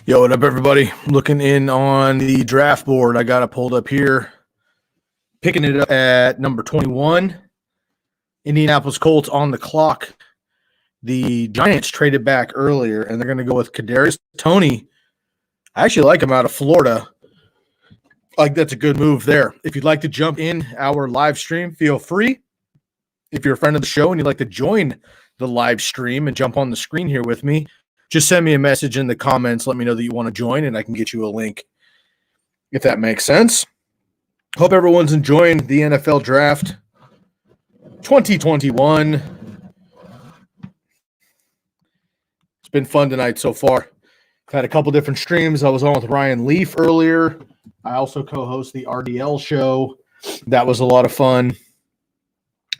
Yo, what up, everybody? Looking in on the draft board. I got it pulled up here. Picking it up at number 21. Indianapolis Colts on the clock. The Giants traded back earlier, and they're going to go with Kadarius Toney. I actually like him out of Florida. That's a good move there. If you'd like to jump in our live stream, feel free. If you're a friend of the show and you'd like to join the live stream and jump on the screen here with me, just send me a message in the comments. Let me know that you want to join, and I can get you a link if that makes sense. Hope everyone's enjoying the NFL Draft 2021. It's been fun tonight so far. I've had a couple different streams. I was on with Ryan Leaf earlier. I also co-host the RDL show. That was a lot of fun.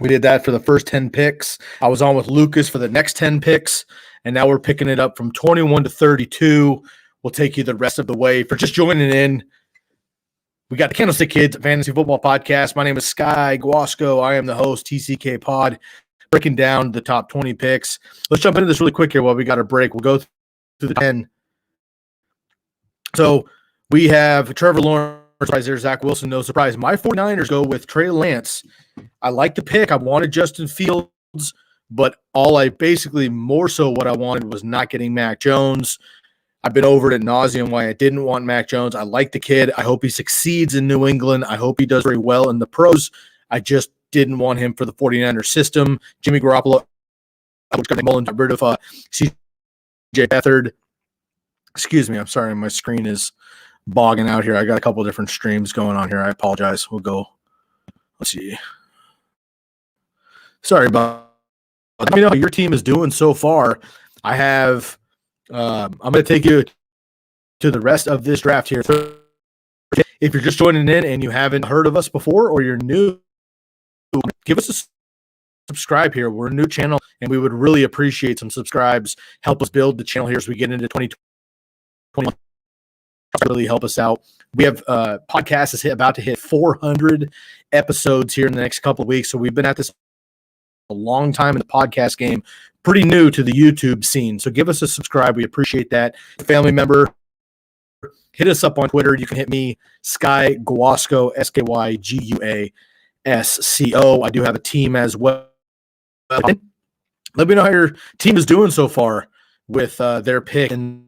We did that for the first 10 picks. I was on with Lucas for the next 10 picks. And now we're picking it up from 21 to 32. We'll take you the rest of the way. For just joining in, we got the Candlestick Kids Fantasy Football Podcast. My name is Sky Guasco. I am the host, TCK Pod, breaking down the top 20 picks. Let's jump into this really quick here while we got a break. We'll go through the 10. So we have Trevor Lawrence, surprise there, Zach Wilson, no surprise. My 49ers go with Trey Lance. I like the pick. I wanted Justin Fields. But more so what I wanted was not getting Mac Jones. I've been over it ad nauseum why I didn't want Mac Jones. I like the kid. I hope he succeeds in New England. I hope he does very well in the pros. I just didn't want him for the 49ers system. Jimmy Garoppolo, which got Mullins, got rid of CJ Beathard. Excuse me, I'm sorry, my screen is bogging out here. I got a couple different streams going on here. I apologize. We'll go. Let's see. Sorry about. Let me know how your team is doing so far. I have. I'm going to take you to the rest of this draft here. If you're just joining in and you haven't heard of us before, or you're new, give us a subscribe here. We're a new channel, and we would really appreciate some subscribes. Help us build the channel here as we get into 2021. Really help us out. We have podcast is about to hit 400 episodes here in the next couple of weeks. So we've been at this a long time in the podcast game, pretty new to the YouTube scene. So give us a subscribe. We appreciate that. Family member, hit us up on Twitter. You can hit me, Sky Guasco, SkyGuasco. I do have a team as well. Let me know how your team is doing so far with their pick in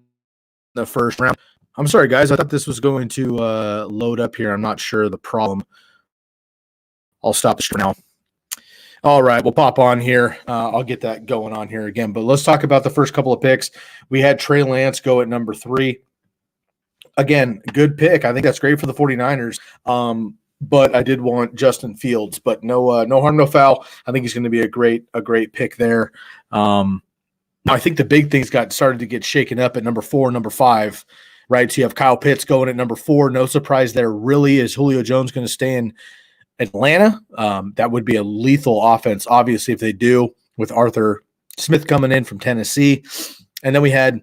the first round. I'm sorry, guys. I thought this was going to load up here. I'm not sure the problem. I'll stop the stream now. All right, we'll pop on here. I'll get that going on here again. But let's talk about the first couple of picks. We had Trey Lance go at number 3. Again, good pick. I think that's great for the 49ers. But I did want Justin Fields. But no harm, no foul. I think he's going to be a great pick there. Now, I think the big things started to get shaken up at number 4, number 5. Right, so you have Kyle Pitts going at number 4. No surprise there. Really, is Julio Jones going to stay in Atlanta? That would be a lethal offense, obviously, if they do, with Arthur Smith coming in from Tennessee. And then we had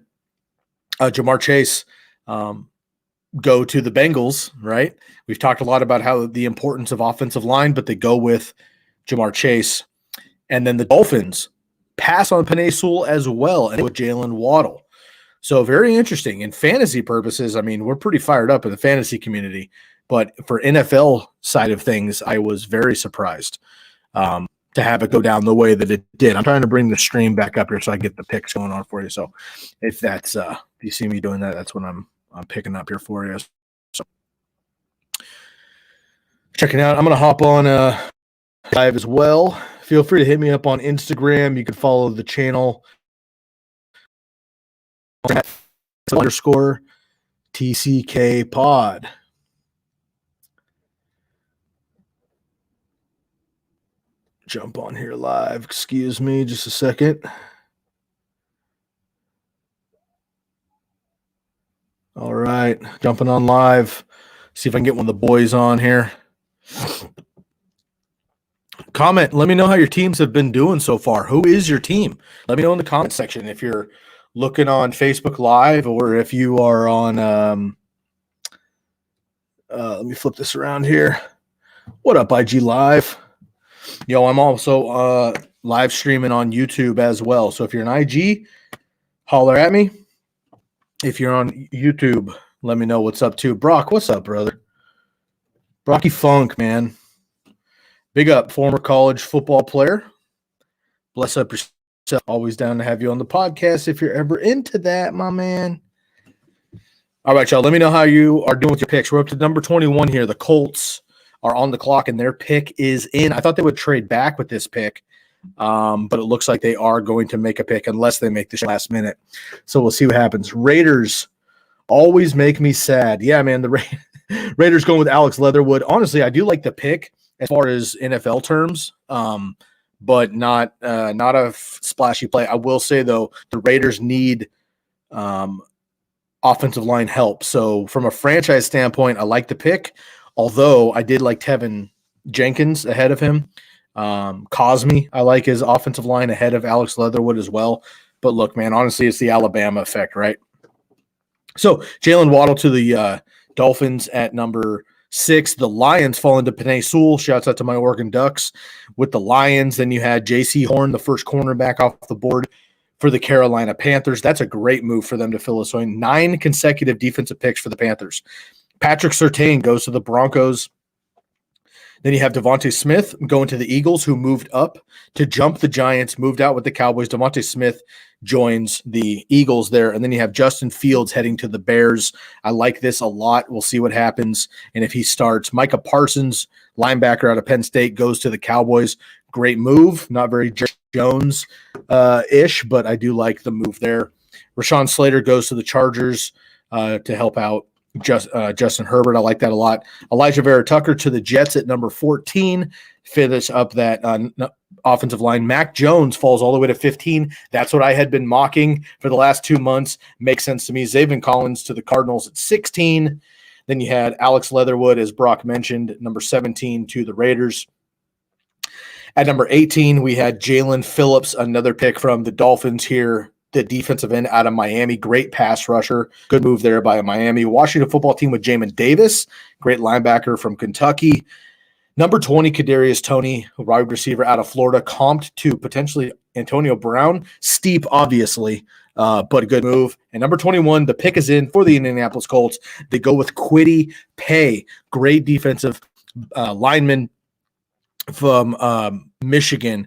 Jamar Chase go to the Bengals, right? We've talked a lot about how the importance of offensive line, but they go with Jamar Chase. And then the Dolphins pass on Penei Sewell as well, and with Jalen Waddle. So very interesting. In fantasy purposes, I mean, we're pretty fired up in the fantasy community. But for NFL side of things, I was very surprised to have it go down the way that it did. I'm trying to bring the stream back up here so I get the picks going on for you. So if that's if you see me doing that, that's what I'm picking up here for you. So checking out. I'm going to hop on live as well. Feel free to hit me up on Instagram. You can follow the channel _ TCK Pod. Jump on here live. Excuse me just a second. All right. Jumping on live. See if I can get one of the boys on here. Comment. Let me know how your teams have been doing so far. Who is your team? Let me know in the comment section if you're looking on Facebook Live or if you are on let me flip this around here. What up, IG Live? Yo, I'm also live streaming on YouTube as well. So if you're an IG, holler at me. If you're on YouTube, let me know what's up too. Brock, what's up, brother? Brocky Funk, man. Big up, former college football player. Bless up yourself. Always down to have you on the podcast if you're ever into that, my man. All right, y'all. Let me know how you are doing with your picks. We're up to number 21 here. The Colts are on the clock, and their pick is in. I thought they would trade back with this pick, but it looks like they are going to make a pick unless they make the last minute. So we'll see what happens. Raiders always make me sad. Yeah, man, the Raiders going with Alex Leatherwood. Honestly, I do like the pick as far as NFL terms, but not a splashy play. I will say, though, the Raiders need offensive line help. So from a franchise standpoint, I like the pick, although I did like Tevin Jenkins ahead of him. Cosme, I like his offensive line ahead of Alex Leatherwood as well. But look, man, honestly, it's the Alabama effect, right? So Jalen Waddle to the Dolphins at number 6. The Lions fall into Penei Sewell. Shouts out to my Oregon Ducks with the Lions. Then you had J.C. Horn, the first cornerback off the board for the Carolina Panthers. That's a great move for them to fill us in. 9 consecutive defensive picks for the Panthers. Patrick Surtain goes to the Broncos. Then you have Devontae Smith going to the Eagles, who moved up to jump the Giants, moved out with the Cowboys. Devontae Smith joins the Eagles there. And then you have Justin Fields heading to the Bears. I like this a lot. We'll see what happens and if he starts. Micah Parsons, linebacker out of Penn State, goes to the Cowboys. Great move. Not very Jones-ish, but I do like the move there. Rashawn Slater goes to the Chargers to help out Justin Herbert. I like that a lot. Elijah Vera Tucker to the Jets at number 14. Finish up that offensive line. Mac Jones falls all the way to 15. That's what I had been mocking for the last 2 months. Makes sense to me. Zaven Collins to the Cardinals at 16. Then you had Alex Leatherwood, as Brock mentioned, number 17 to the Raiders. At number 18, we had Jalen Phillips, another pick from the Dolphins here, the defensive end out of Miami. Great pass rusher. Good move there by Miami. Washington football team with Jamin Davis, great linebacker from Kentucky. Number 20, Kadarius Toney, wide receiver out of Florida, comped to potentially Antonio Brown. Steep, obviously, but a good move. And number 21, the pick is in for the Indianapolis Colts. They go with Kwity Paye, great defensive lineman from Michigan.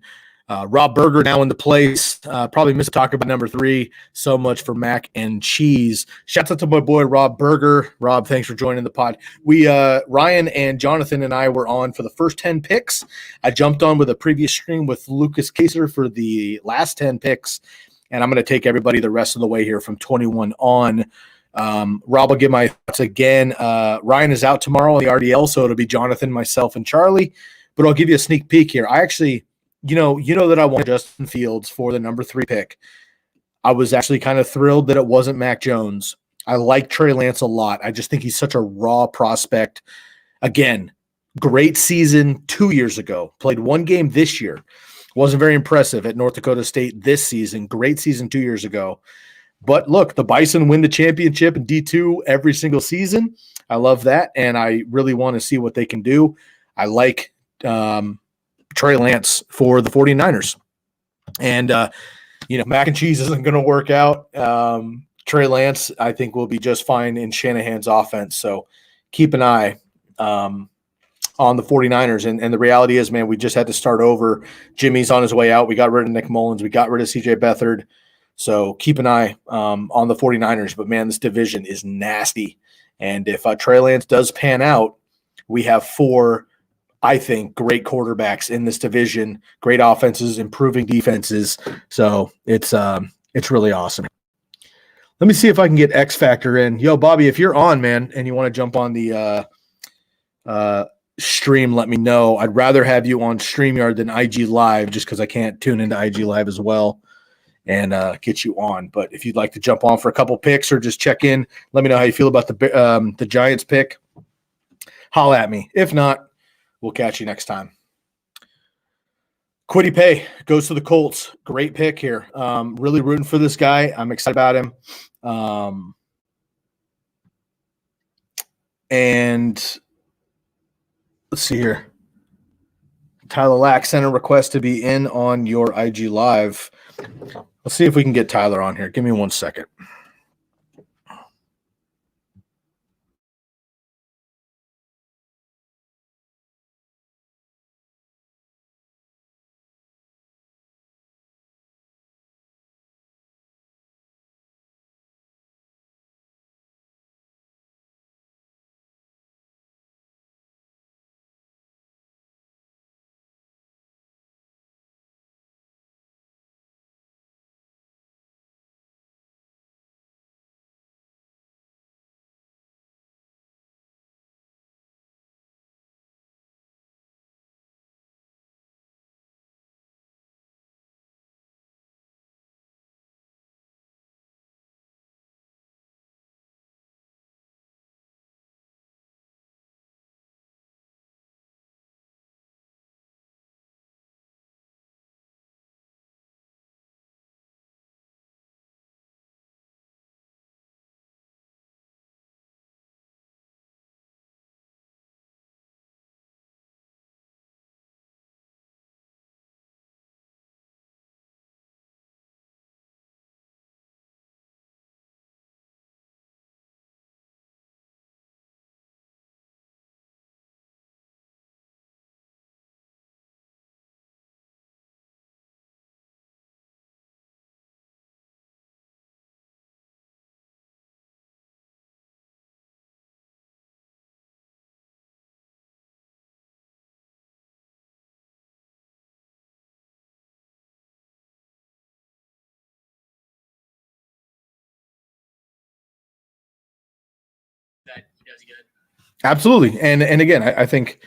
Rob Berger now in the place. Probably missed talk about number 3. So much for mac and cheese. Shouts out to my boy Rob Berger. Rob, thanks for joining the pod. We Ryan and Jonathan and I were on for the first 10 picks. I jumped on with a previous stream with Lucas Kaser for the last 10 picks, and I'm going to take everybody the rest of the way here from 21 on. Rob will give my thoughts again. Ryan is out tomorrow on the RDL, so it'll be Jonathan, myself, and Charlie. But I'll give you a sneak peek here. I actually – You know that I wanted Justin Fields for the number 3 pick. I was actually kind of thrilled that it wasn't Mac Jones. I like Trey Lance a lot. I just think he's such a raw prospect. Again, great season 2 years ago. Played 1 game this year. Wasn't very impressive at North Dakota State this season. Great season 2 years ago. But look, the Bison win the championship in D2 every single season. I love that, and I really want to see what they can do. I like Trey Lance for the 49ers. And, mac and cheese isn't going to work out. Trey Lance, I think, will be just fine in Shanahan's offense. So keep an eye on the 49ers. And the reality is, man, we just had to start over. Jimmy's on his way out. We got rid of Nick Mullins. We got rid of CJ Beathard. So keep an eye on the 49ers. But, man, this division is nasty. And if Trey Lance does pan out, we have 4 – I think great quarterbacks in this division, great offenses, improving defenses. So it's really awesome. Let me see if I can get X Factor in. Yo, Bobby, if you're on, man, and you want to jump on the stream, let me know. I'd rather have you on StreamYard than IG Live just because I can't tune into IG Live as well and get you on. But if you'd like to jump on for a couple picks or just check in, let me know how you feel about the Giants pick. Holla at me. If not, we'll catch you next time. Kwity Paye goes to the Colts. Great pick here. Really rooting for this guy. I'm excited about him. And let's see here. Tyler Lack sent a request to be in on your IG Live. Let's see if we can get Tyler on here. Give me 1 second. does good. Absolutely. And again, I think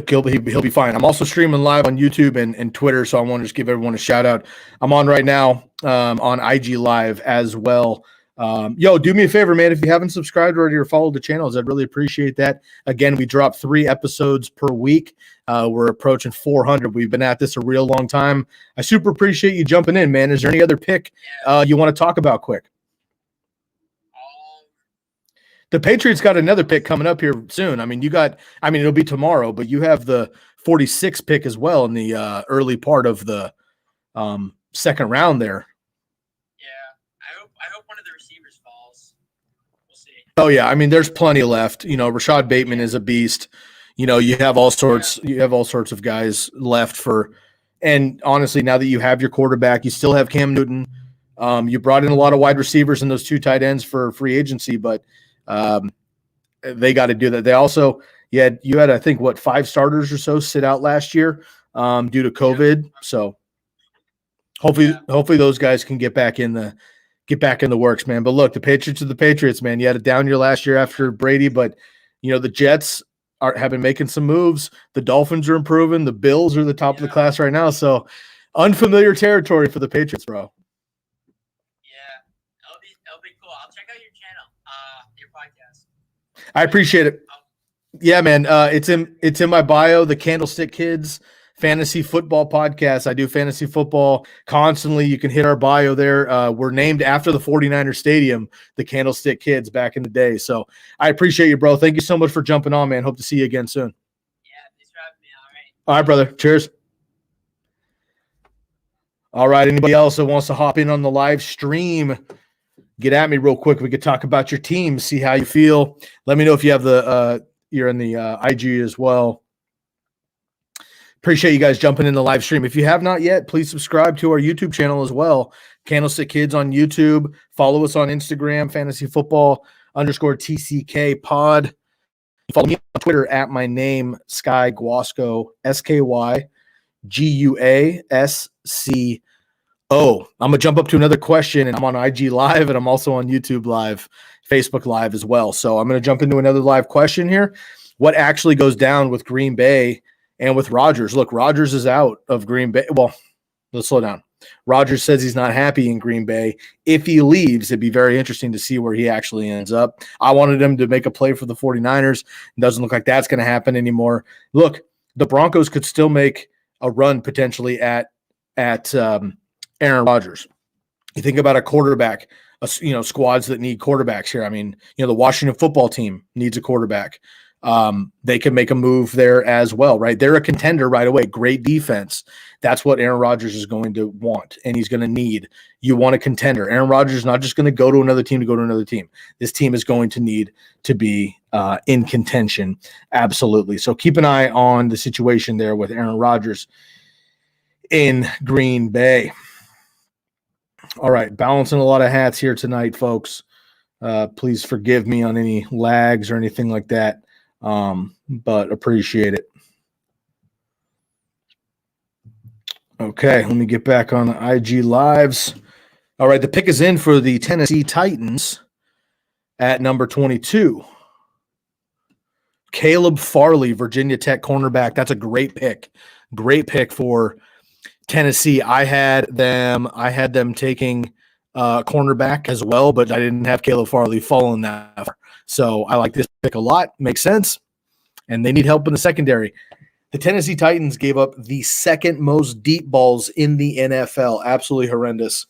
he'll be fine. I'm also streaming live on YouTube and Twitter, so I want to just give everyone a shout out. I'm on right now on IG Live as well. Yo, do me a favor, man. If you haven't subscribed already or followed the channels, I'd really appreciate that. Again, we drop 3 episodes per week. We're approaching 400. We've been at this a real long time. I super appreciate you jumping in, man. Is there any other pick you want to talk about quick? The Patriots got another pick coming up here soon. I mean, it'll be tomorrow, but you have the 46th pick as well in the early part of the second round there. Yeah, I hope one of the receivers falls. We'll see. Oh yeah, I mean, there's plenty left. You know, Rashad Bateman is a beast. You know, you have all sorts of guys left for. And honestly, now that you have your quarterback, you still have Cam Newton. You brought in a lot of wide receivers and those 2 tight ends for free agency, but they got to do that. They also you had I think 5 starters or so sit out last year due to COVID. So hopefully those guys can get back in the works, man. But look, the Patriots are the Patriots, man. You had a down year last year after Brady, but you know the Jets have been making some moves. The Dolphins are improving. The Bills are the top of the class right now. So unfamiliar territory for the Patriots, bro. It'll be cool. I'll check out your channel, your podcast. I appreciate it. Yeah, man. It's in my bio, the Candlestick Kids Fantasy Football Podcast. I do fantasy football constantly. You can hit our bio there. We're named after the 49er Stadium, the Candlestick Kids back in the day. So I appreciate you, bro. Thank you so much for jumping on, man. Hope to see you again soon. Yeah, thanks for having me. All right, brother. Cheers. All right. Anybody else that wants to hop in on the live stream, get at me real quick. We could talk about your team, see how you feel. Let me know if you have you're in the IG as well. Appreciate you guys jumping in the live stream. If you have not yet, please subscribe to our YouTube channel as well. Candlestick Kids on YouTube. Follow us on Instagram, Fantasy Football _TCK pod. Follow me on Twitter at my name, Sky Guasco, SKYGUASCO. I'm going to jump up to another question, and I'm on IG Live, and I'm also on YouTube Live, Facebook Live as well. So I'm going to jump into another live question here. What actually goes down with Green Bay and with Rodgers? Look, Rodgers is out of Green Bay. Well, let's slow down. Rodgers says he's not happy in Green Bay. If he leaves, it'd be very interesting to see where he actually ends up. I wanted him to make a play for the 49ers. It doesn't look like that's going to happen anymore. Look, the Broncos could still make a run potentially at Aaron Rodgers. You think about a quarterback, squads that need quarterbacks here. I mean, the Washington football team needs a quarterback. They can make a move there as well, right? They're a contender right away. Great defense. That's what Aaron Rodgers is going to want, and he's going to need. You want a contender. Aaron Rodgers is not just going to go to another team to go to another team. This team is going to need to be in contention. Absolutely. So keep an eye on the situation there with Aaron Rodgers in Green Bay. All right, balancing a lot of hats here tonight, folks. Please forgive me on any lags or anything like that, but appreciate it. Okay, let me get back on the IG Lives. All right, the pick is in for the Tennessee Titans at number 22. Caleb Farley, Virginia Tech cornerback. That's a great pick. Great pick for Tennessee. I had them taking cornerback as well, but I didn't have Caleb Farley falling that far. So I like this pick a lot. Makes sense. And they need help in the secondary. The Tennessee Titans gave up the second most deep balls in the NFL. Absolutely horrendous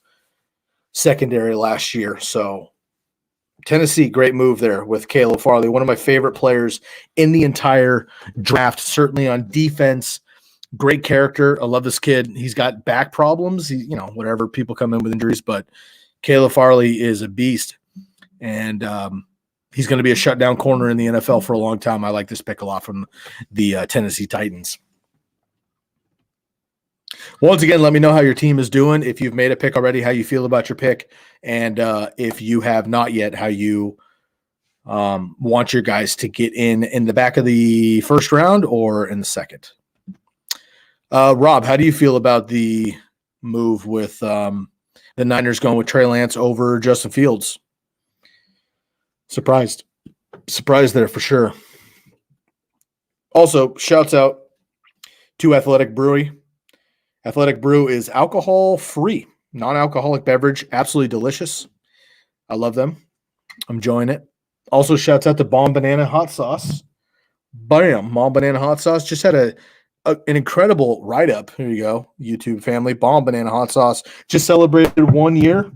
secondary last year. So Tennessee, great move there with Caleb Farley, one of my favorite players in the entire draft, certainly on defense. Great character. I love this kid. He's got back problems. Whatever, people come in with injuries, but Caleb Farley is a beast. And he's going to be a shutdown corner in the NFL for a long time. I like this pick a lot from the Tennessee Titans. Once again, let me know how your team is doing. If you've made a pick already, how you feel about your pick. And if you have not yet, how you want your guys to get in the back of the first round or in the second. Rob, how do you feel about the move with the Niners going with Trey Lance over Justin Fields? Surprised? Surprise there for sure. Also, shouts out to Athletic Brewery. Athletic Brew is alcohol-free, non-alcoholic beverage, absolutely delicious. I love them. I'm enjoying it. Also, shouts out to Bomb Banana Hot Sauce. Bam, Bomb Banana Hot Sauce just had an incredible write-up. Here you go, YouTube family. Bomb Banana Hot Sauce just celebrated 1 year.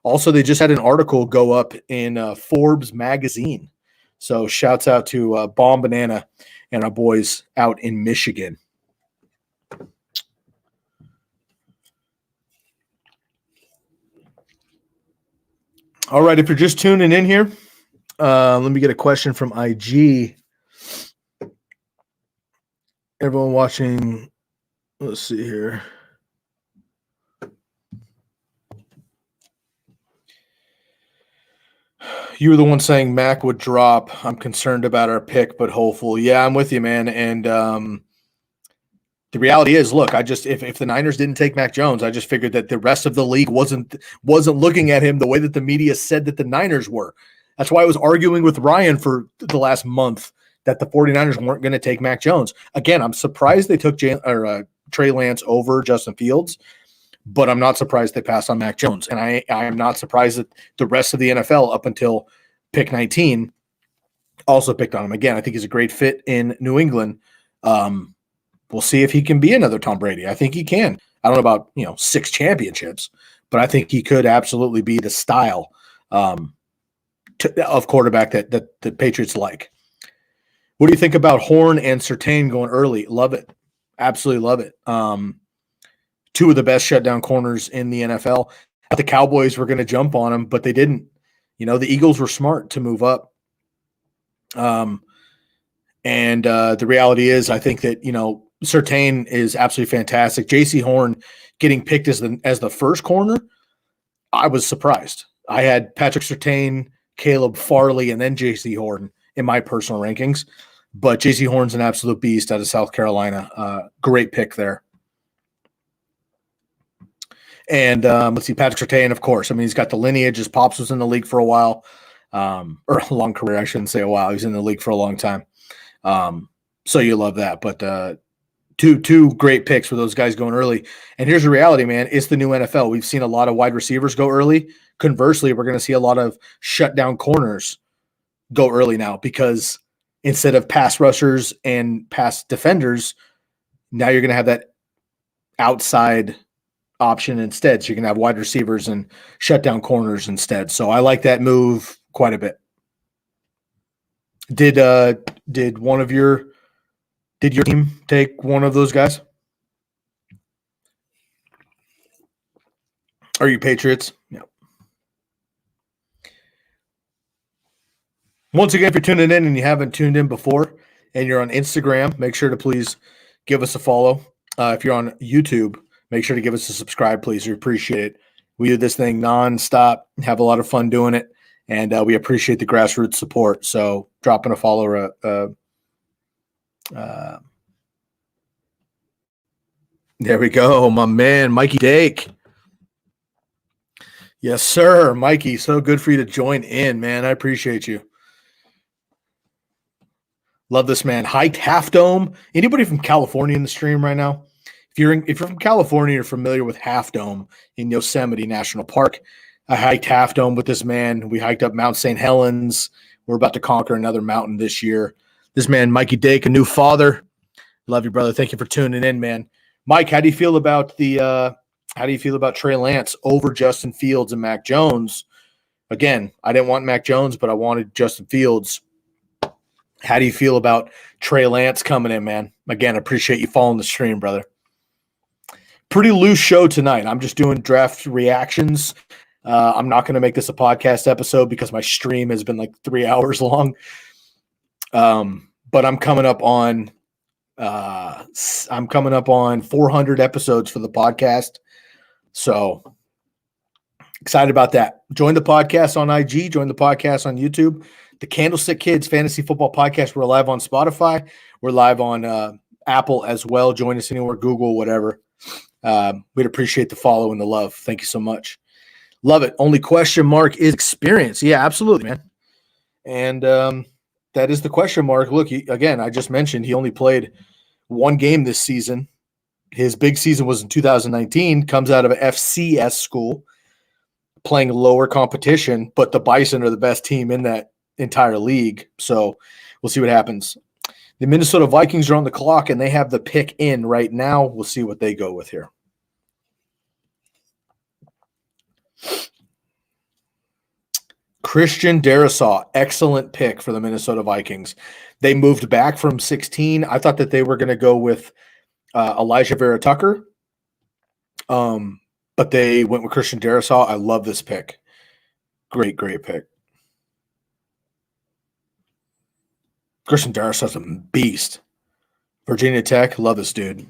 Also, they just had an article go up in Forbes magazine. So shouts out to Bomb Banana and our boys out in Michigan. All right, if you're just tuning in here, let me get a question from IG. Everyone watching, let's see here. You were the one saying Mac would drop. I'm concerned about our pick, but hopeful. Yeah, I'm with you, man. And the reality is, look, if the Niners didn't take Mac Jones, I just figured that the rest of the league wasn't looking at him the way that the media said that the Niners were. That's why I was arguing with Ryan for the last month that the 49ers weren't going to take Mac Jones. Again, I'm surprised they took Trey Lance over Justin Fields, but I'm not surprised they passed on Mac Jones. And I am not surprised that the rest of the NFL up until pick 19 also picked on him. Again, I think he's a great fit in New England. We'll see if he can be another Tom Brady. I think he can. I don't know about 6 championships, but I think he could absolutely be the style of quarterback that the Patriots like. What do you think about Horn and Surtain going early? Love it. Absolutely love it. 2 of the best shutdown corners in the NFL. The Cowboys were going to jump on him, but they didn't. The Eagles were smart to move up. And the reality is, I think that, Surtain is absolutely fantastic. J.C. Horn getting picked as the first corner, I was surprised. I had Patrick Surtain, Caleb Farley, and then J.C. Horn in my personal rankings. But J.C. Horn's an absolute beast out of South Carolina. Great pick there. And let's see, Patrick Surtain, of course. I mean, he's got the lineage. His pops was in the league for a while, or a long career. I shouldn't say a while. He's in the league for a long time. So you love that. But two great picks for those guys going early. And here's the reality, man. It's the new NFL. We've seen a lot of wide receivers go early. Conversely, we're going to see a lot of shutdown corners go early now because instead of pass rushers and pass defenders, now you're going to have that outside option instead. So you're going to have wide receivers and shutdown corners instead. So I like that move quite a bit. Did your team take one of those guys? Are you Patriots? Yeah. Once again, if you're tuning in and you haven't tuned in before and you're on Instagram, make sure to please give us a follow. If you're on YouTube, make sure to give us a subscribe, please. We appreciate it. We do this thing nonstop, have a lot of fun doing it, and we appreciate the grassroots support. So dropping a follow. There we go, my man, Mikey Dake. Yes, sir, Mikey. So good for you to join in, man. I appreciate you. Love this, man. Hiked Half Dome. Anybody from California in the stream right now? If you're from California, you're familiar with Half Dome in Yosemite National Park. I hiked Half Dome with this man. We hiked up Mount St. Helens. We're about to conquer another mountain this year. This man, Mikey Dake, a new father. Love you, brother. Thank you for tuning in, man. Mike, how do you feel about Trey Lance over Justin Fields and Mac Jones? Again, I didn't want Mac Jones, but I wanted Justin Fields. How do you feel about Trey Lance coming in, man? Again, appreciate you following the stream, brother. Pretty loose show tonight. I'm just doing draft reactions. I'm not going to make this a podcast episode because my stream has been like 3 hours long. But I'm coming up on 400 episodes for the podcast. So excited about that. Join the podcast on IG, join the podcast on YouTube. The Candlestick Kids Fantasy Football Podcast. We're live on Spotify. We're live on Apple as well. Join us anywhere, Google, whatever. We'd appreciate the follow and the love. Thank you so much. Love it. Only question mark is experience. Yeah, absolutely, man. And That is the question mark. Look, again, I just mentioned he only played one game this season. His big season was in 2019, comes out of an FCS school, playing lower competition, but the Bison are the best team in that entire league. So we'll see what happens. The Minnesota Vikings are on the clock, and they have the pick in right now. We'll see what they go with here. Christian Darrisaw, excellent pick for the Minnesota Vikings. They moved back from 16. I thought that they were going to go with Elijah Vera Tucker, but they went with Christian Darrisaw. I love this pick. Great pick. Christian Darrisaw's a beast. Virginia Tech, love this dude.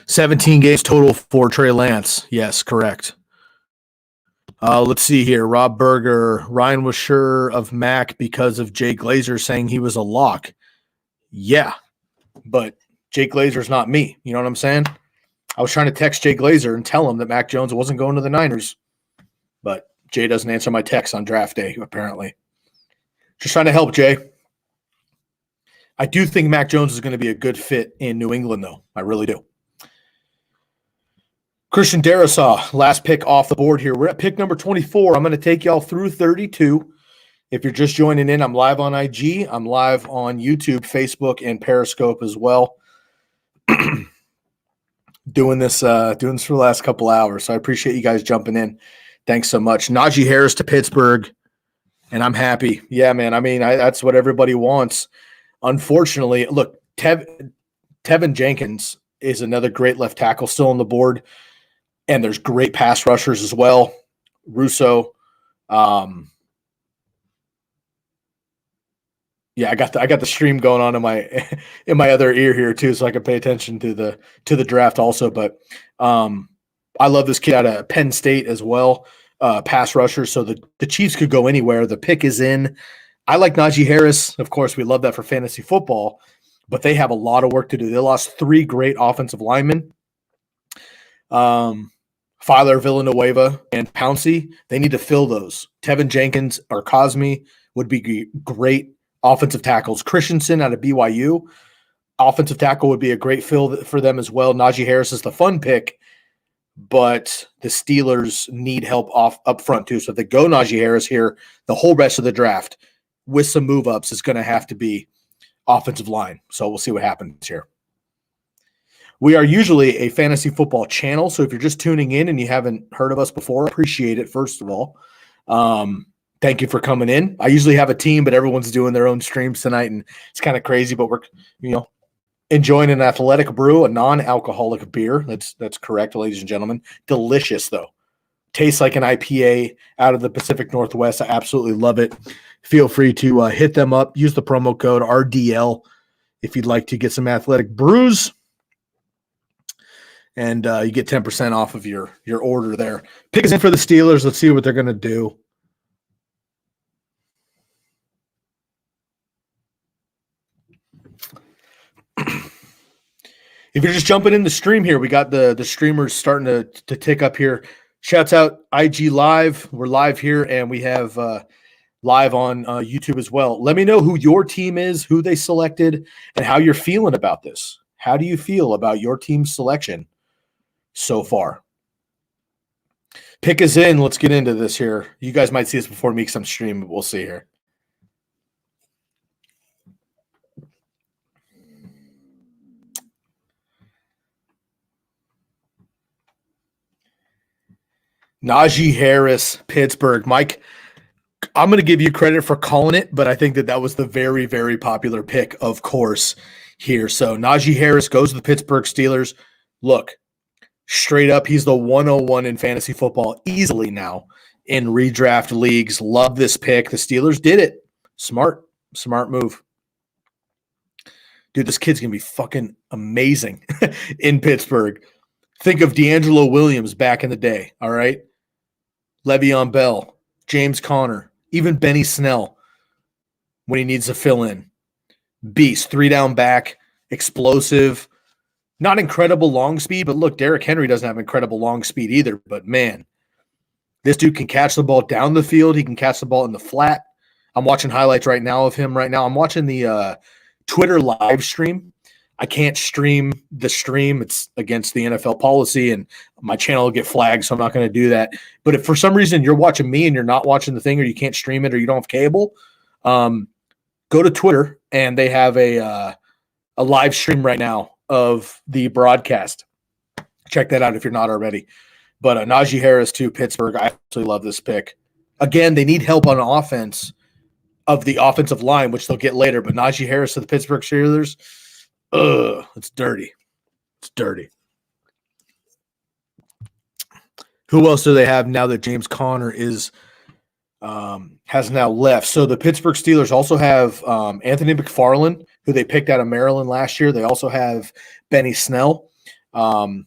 17 games total for Trey Lance. Yes, correct. Let's see here. Rob Berger. Ryan was sure of Mac because of Jay Glazer saying he was a lock. Yeah, but Jay Glazer's not me. You know what I'm saying? I was trying to text Jay Glazer and tell him that Mac Jones wasn't going to the Niners, but Jay doesn't answer my texts on draft day, apparently. Just trying to help Jay. I do think Mac Jones is going to be a good fit in New England, though. I really do. Christian Darrisaw, last pick off the board here. We're at pick number 24. I'm going to take y'all through 32. If you're just joining in, I'm live on IG. I'm live on YouTube, Facebook, and Periscope as well. Doing this for the last couple hours, so I appreciate you guys jumping in. Thanks so much. Najee Harris to Pittsburgh, and I'm happy. Yeah, man. I mean, that's what everybody wants. Unfortunately, look, Tevin Jenkins is another great left tackle still on the board. And there's great pass rushers as well. Russo. Yeah, I got the stream going on in my other ear here too, so I can pay attention to the draft also. But I love this kid out of Penn State as well. Pass rusher, so the Chiefs could go anywhere. The pick is in. I like Najee Harris. Of course, we love that for fantasy football, but they have a lot of work to do. They lost 3 great offensive linemen. Filer, Villanueva, and Pouncey, they need to fill those. Tevin Jenkins or Cosme would be great offensive tackles. Christensen out of BYU, offensive tackle would be a great fill for them as well. Najee Harris is the fun pick, but the Steelers need help up front too. So if they go Najee Harris here, the whole rest of the draft with some move-ups is going to have to be offensive line. So we'll see what happens here. We are usually a fantasy football channel, so if you're just tuning in and you haven't heard of us before, appreciate it, first of all. Thank you for coming in. I usually have a team, but everyone's doing their own streams tonight, and it's kind of crazy, but we're enjoying an athletic brew, a non-alcoholic beer. That's correct, ladies and gentlemen. Delicious, though. Tastes like an IPA out of the Pacific Northwest. I absolutely love it. Feel free to hit them up. Use the promo code RDL if you'd like to get some athletic brews. And you get 10% off of your order there. Pick us in for the Steelers. Let's see what they're going to do. If you're just jumping in the stream here, we got the streamers starting to tick up here. Shouts out IG Live. We're live here, and we have live on YouTube as well. Let me know who your team is, who they selected, and how you're feeling about this. How do you feel about your team's selection so far? Pick us in. Let's get into this here. You guys might see this before me because I'm streaming, but we'll see here. Najee Harris, Pittsburgh. Mike, I'm going to give you credit for calling it, but I think that was the very, very popular pick, of course, here. So Najee Harris goes to the Pittsburgh Steelers. Look, straight up, he's the 101 in fantasy football easily now in redraft leagues. Love this pick. The Steelers did it. Smart move. Dude, this kid's going to be fucking amazing in Pittsburgh. Think of D'Angelo Williams back in the day, all right? Le'Veon Bell, James Conner, even Benny Snell when he needs to fill in. Beast, 3-down back, explosive, not incredible long speed, but look, Derrick Henry doesn't have incredible long speed either, but man, this dude can catch the ball down the field. He can catch the ball in the flat. I'm watching highlights right now of him right now. I'm watching the Twitter live stream. I can't stream the stream. It's against the NFL policy, and my channel will get flagged, so I'm not going to do that. But if for some reason you're watching me and you're not watching the thing, or you can't stream it, or you don't have cable, go to Twitter, and they have a live stream right now of the broadcast. Check that out if you're not already. But Najee Harris to Pittsburgh. I absolutely love this pick. Again, they need help on offense of the offensive line, which they'll get later. But Najee Harris to the Pittsburgh Steelers, it's dirty. It's dirty. Who else do they have now that James Conner is has now left? So the Pittsburgh Steelers also have Anthony McFarland, who they picked out of Maryland last year. They also have Benny Snell. Sorry,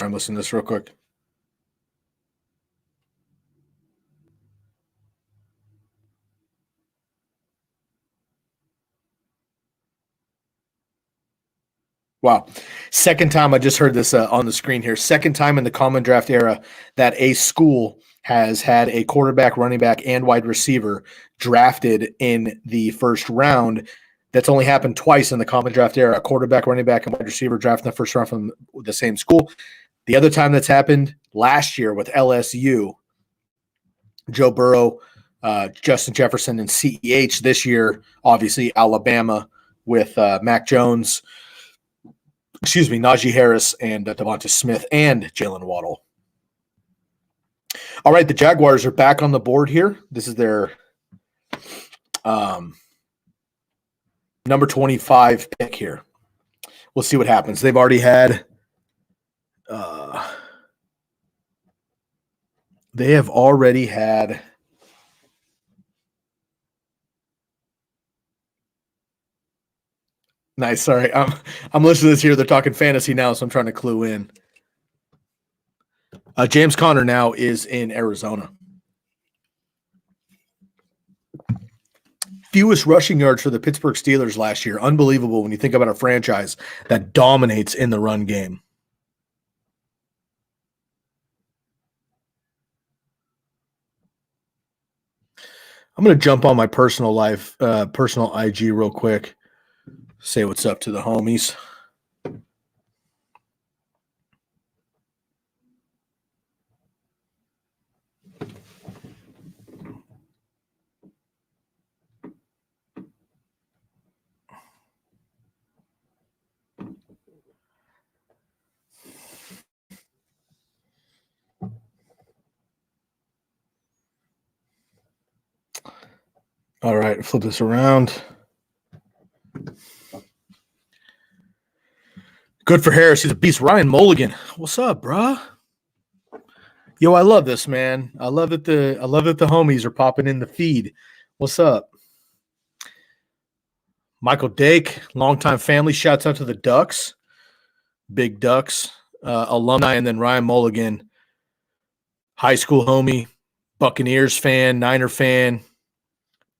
I'm listening to this real quick. Wow. Second time I just heard this on the screen here. Second time in the common draft era that a school has had a quarterback, running back, and wide receiver drafted in the first round. That's only happened twice in the common draft era. A quarterback, running back, and wide receiver drafted in the first round from the same school. The other time that's happened last year with LSU, Joe Burrow, Justin Jefferson, and CEH. This year, obviously, Alabama with Mac Jones, Najee Harris, and Devonta Smith, and Jalen Waddle. All right, the Jaguars are back on the board here. This is their number 25 pick here. We'll see what happens. They've already had Nice. Sorry. I'm listening to this here. They're talking fantasy now, so I'm trying to clue in. James Conner now is in Arizona. Fewest rushing yards for the Pittsburgh Steelers last year. Unbelievable when you think about a franchise that dominates in the run game. I'm going to jump on my personal IG real quick. Say what's up to the homies. All right, flip this around. Good for Harris. He's a beast. Ryan Mulligan. What's up, bruh? Yo, I love this, man. I love that the homies are popping in the feed. What's up? Michael Dake, longtime family. Shouts out to the Ducks. Big Ducks alumni, and then Ryan Mulligan, high school homie, Buccaneers fan, Niner fan,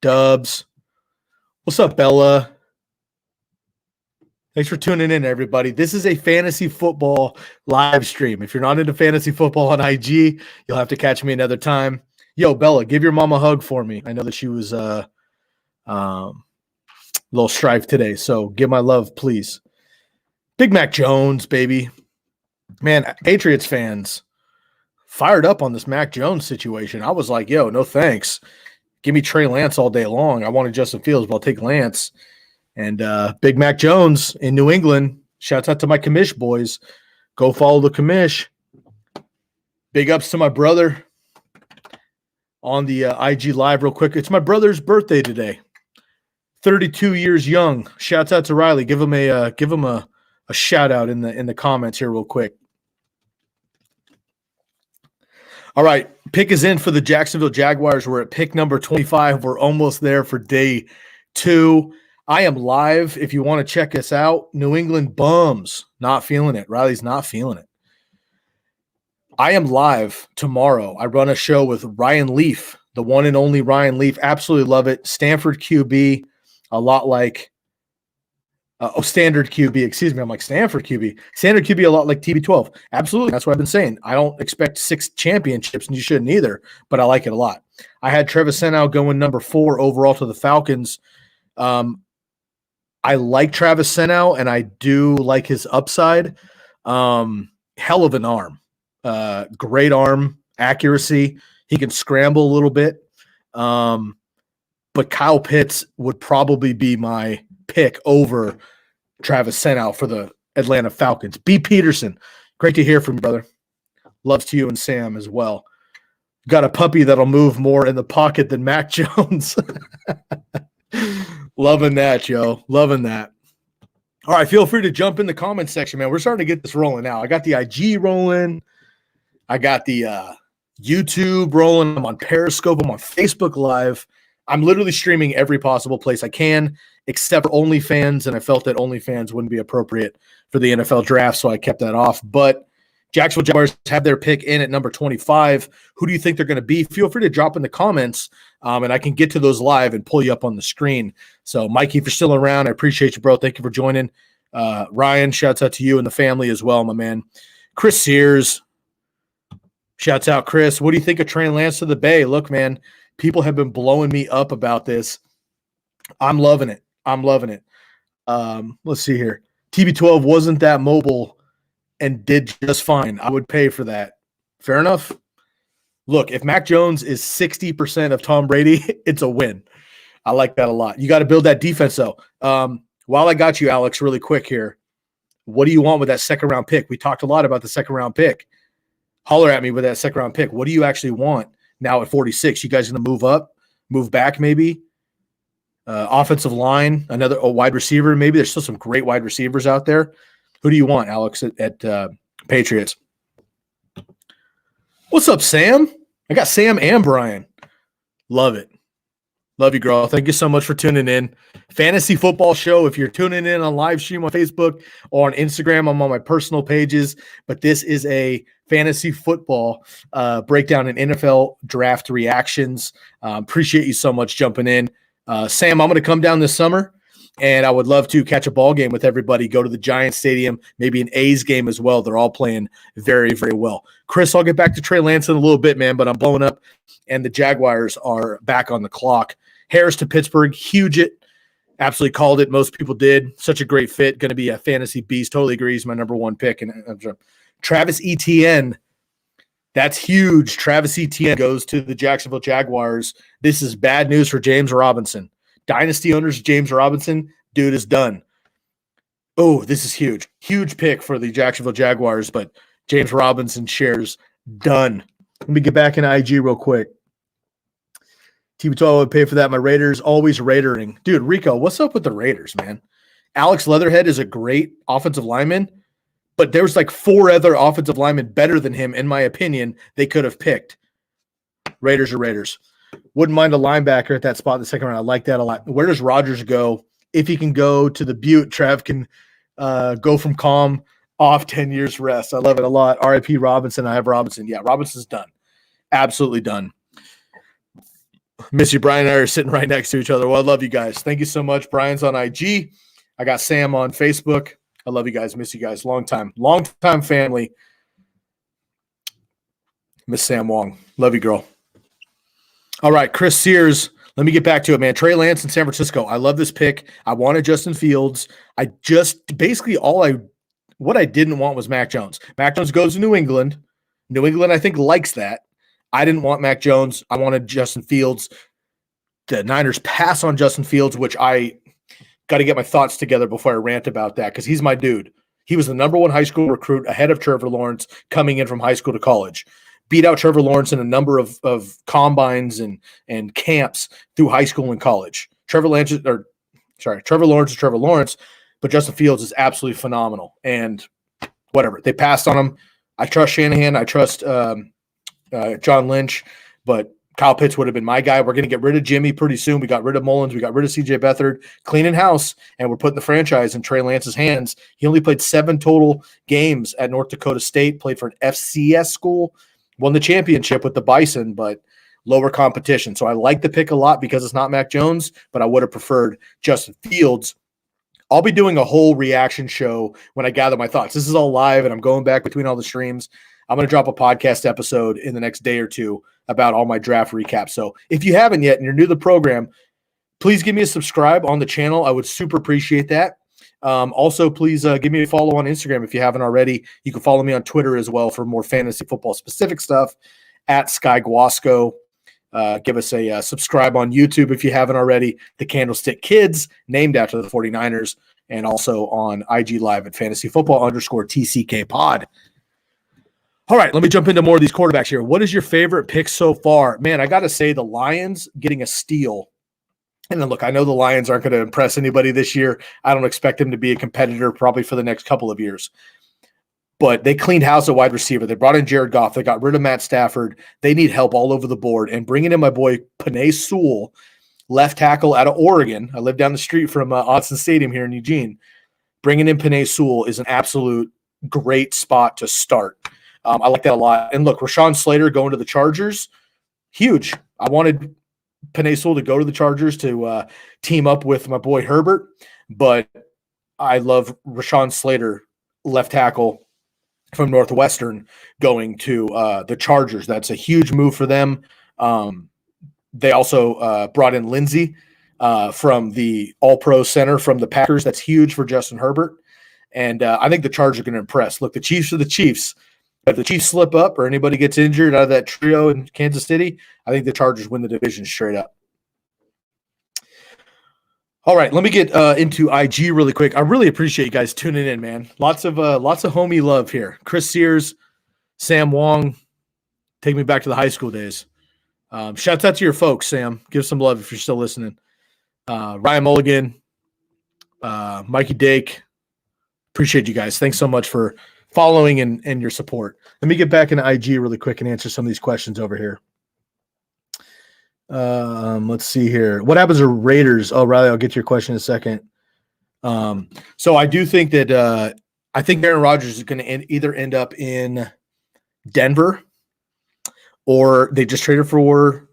Dubs. What's up, Bella? Thanks for tuning in, everybody. This is a fantasy football live stream. If you're not into fantasy football on IG, you'll have to catch me another time. Yo, Bella, give your mom a hug for me. I know that she was a little strife today, so give my love, please. Big Mac Jones, baby. Man, Patriots fans fired up on this Mac Jones situation. I was like, yo, no thanks. Give me Trey Lance all day long. I wanted Justin Fields, but I'll take Lance. And Big Mac Jones in New England. Shouts out to my commish boys. Go follow the commish. Big ups to my brother on the IG Live real quick. It's my brother's birthday today. 32 years young. Shouts out to Riley. Give him a shout out in the comments here real quick. All right, pick is in for the Jacksonville Jaguars. We're at pick number 25. We're almost there for day 2. I am live. If you want to check us out, New England bums. Not feeling it. Riley's not feeling it. I am live tomorrow. I run a show with Ryan Leaf, the one and only Ryan Leaf. Absolutely love it. Stanford QB, a lot like Standard QB, excuse me. I'm like Stanford QB. Standard QB a lot like TB12. Absolutely. That's what I've been saying. I don't expect 6 championships, and you shouldn't either, but I like it a lot. I had Travis Senow going number 4 overall to the Falcons. I like Travis Senow, and I do like his upside. Hell of an arm. Great arm accuracy. He can scramble a little bit. But Kyle Pitts would probably be my pick over Travis Senow for the Atlanta Falcons. B. Peterson, great to hear from you, brother. Loves to you and Sam as well. Got a puppy that'll move more in the pocket than Mac Jones. Loving that, Joe. Loving that. All right, feel free to jump in the comments section, man. We're starting to get this rolling now. I got the IG rolling. I got the YouTube rolling. I'm on Periscope. I'm on Facebook Live. I'm literally streaming every possible place I can, except for OnlyFans, and I felt that OnlyFans wouldn't be appropriate for the NFL draft, so I kept that off. But Jacksonville Jaguars have their pick in at number 25. Who do you think they're going to be? Feel free to drop in the comments, and I can get to those live and pull you up on the screen. So, Mikey, if you're still around, I appreciate you, bro. Thank you for joining. Ryan, shouts out to you and the family as well, my man. Chris Sears, shouts out, Chris. What do you think of Trey Lance to the Bay? Look, man, people have been blowing me up about this. I'm loving it. Let's see here. TB12 wasn't that mobile and did just fine. I would pay for that. Fair enough. Look, if Mac Jones is 60% of Tom Brady, it's a win. I like that a lot. You got to build that defense, though. While I got you, Alex, really quick here, what do you want with that second-round pick? We talked a lot about the second-round pick. Holler at me with that second-round pick. What do you actually want now at 46? You guys going to move up, move back maybe? Offensive line, a wide receiver maybe? There's still some great wide receivers out there. Who do you want, Alex, at Patriots? What's up, Sam? I got Sam and Brian. Love it. Love you, girl. Thank you so much for tuning in. Fantasy Football Show. If you're tuning in on live stream on Facebook or on Instagram, I'm on my personal pages. But this is a fantasy football breakdown and NFL draft reactions. Appreciate you so much jumping in. Sam, I'm going to come down this summer, and I would love to catch a ball game with everybody, go to the Giants Stadium, maybe an A's game as well. They're all playing very, very well. Chris, I'll get back to Trey Lance in a little bit, man, but I'm blowing up, and the Jaguars are back on the clock. Harris to Pittsburgh, huge it. Absolutely called it. Most people did. Such a great fit. Going to be a fantasy beast. Totally agree. He's my number 1 pick. And Travis Etienne, that's huge. Travis Etienne goes to the Jacksonville Jaguars. This is bad news for James Robinson. Dynasty owners, James Robinson, dude is done. Oh, this is huge. Huge pick for the Jacksonville Jaguars, but James Robinson shares done. Let me get back in IG real quick. TB12 would pay for that. My Raiders always Raidering. Dude, Rico, what's up with the Raiders, man? Alex Leatherhead is a great offensive lineman, but there's like 4 other offensive linemen better than him, in my opinion, they could have picked. Raiders are Raiders. Wouldn't mind a linebacker at that spot in the second round. I like that a lot. Where does Rodgers go? If he can go to the Butte, Trav can go from calm off 10 years rest. I love it a lot. RIP Robinson. I have Robinson. Yeah, Robinson's done. Absolutely done. Miss you. Brian and I are sitting right next to each other. Well, I love you guys. Thank you so much. Brian's on IG. I got Sam on Facebook. I love you guys. Miss you guys. Long time family. Miss Sam Wong. Love you, girl. All right, Chris Sears. Let me get back to it, man. Trey Lance in San Francisco. I love this pick. I wanted Justin Fields. What I didn't want was Mac Jones. Mac Jones goes to New England. New England, I think, likes that. I didn't want Mac Jones. I wanted Justin Fields. The Niners pass on Justin Fields, which I got to get my thoughts together before I rant about that because he's my dude. He was the number 1 high school recruit ahead of Trevor Lawrence coming in from high school to college. Beat out Trevor Lawrence in a number of combines and camps through high school and college. Trevor Lawrence is Trevor Lawrence, but Justin Fields is absolutely phenomenal. And whatever. They passed on him. I trust Shanahan. I trust John Lynch, but Kyle Pitts would have been my guy. We're going to get rid of Jimmy pretty soon. We got rid of Mullins. We got rid of CJ Beathard, cleaning house, and we're putting the franchise in Trey Lance's hands. He only played 7 total games at North Dakota State, played for an FCS school, won the championship with the Bison, but lower competition. So I like the pick a lot because it's not Mac Jones, but I would have preferred Justin Fields. I'll be doing a whole reaction show when I gather my thoughts. This is all live, and I'm going back between all the streams. I'm going to drop a podcast episode in the next day or two about all my draft recaps. So if you haven't yet and you're new to the program, please give me a subscribe on the channel. I would super appreciate that. Also, please give me a follow on Instagram if you haven't already. You can follow me on Twitter as well for more fantasy football specific stuff at Sky Guasco. Give us a subscribe on YouTube if you haven't already. The Candlestick Kids, named after the 49ers, and also on IG Live at fantasyfootball_TCK pod. All right, let me jump into more of these quarterbacks here. What is your favorite pick so far? Man, I got to say the Lions getting a steal. And then look, I know the Lions aren't going to impress anybody this year. I don't expect them to be a competitor probably for the next couple of years. But they cleaned house at wide receiver. They brought in Jared Goff. They got rid of Matt Stafford. They need help all over the board. And bringing in my boy Penei Sewell, left tackle out of Oregon. I live down the street from Autzen Stadium here in Eugene. Bringing in Penei Sewell is an absolute great spot to start. I like that a lot. And look, Rashawn Slater going to the Chargers, huge. I wanted Penei Sewell to go to the Chargers to team up with my boy Herbert, but I love Rashawn Slater, left tackle from Northwestern, going to the Chargers. That's a huge move for them. They also brought in Lindsey from the All-Pro Center from the Packers. That's huge for Justin Herbert. And I think the Chargers are going to impress. Look, the Chiefs are the Chiefs. If the Chiefs slip up or anybody gets injured out of that trio in Kansas City, I think the Chargers win the division straight up. All right, let me get into IG really quick. I really appreciate you guys tuning in, man. Lots of homie love here. Chris Sears, Sam Wong, take me back to the high school days. Shouts out to your folks, Sam. Give some love if you're still listening. Ryan Mulligan, Mikey Dake. Appreciate you guys. Thanks so much for following and your support. Let me get back into IG really quick and answer some of these questions over here. Let's see here. What happens to Raiders? Oh, Riley, I'll get to your question in a second. So I do think that I think Aaron Rodgers is going to either end up in Denver or they just traded for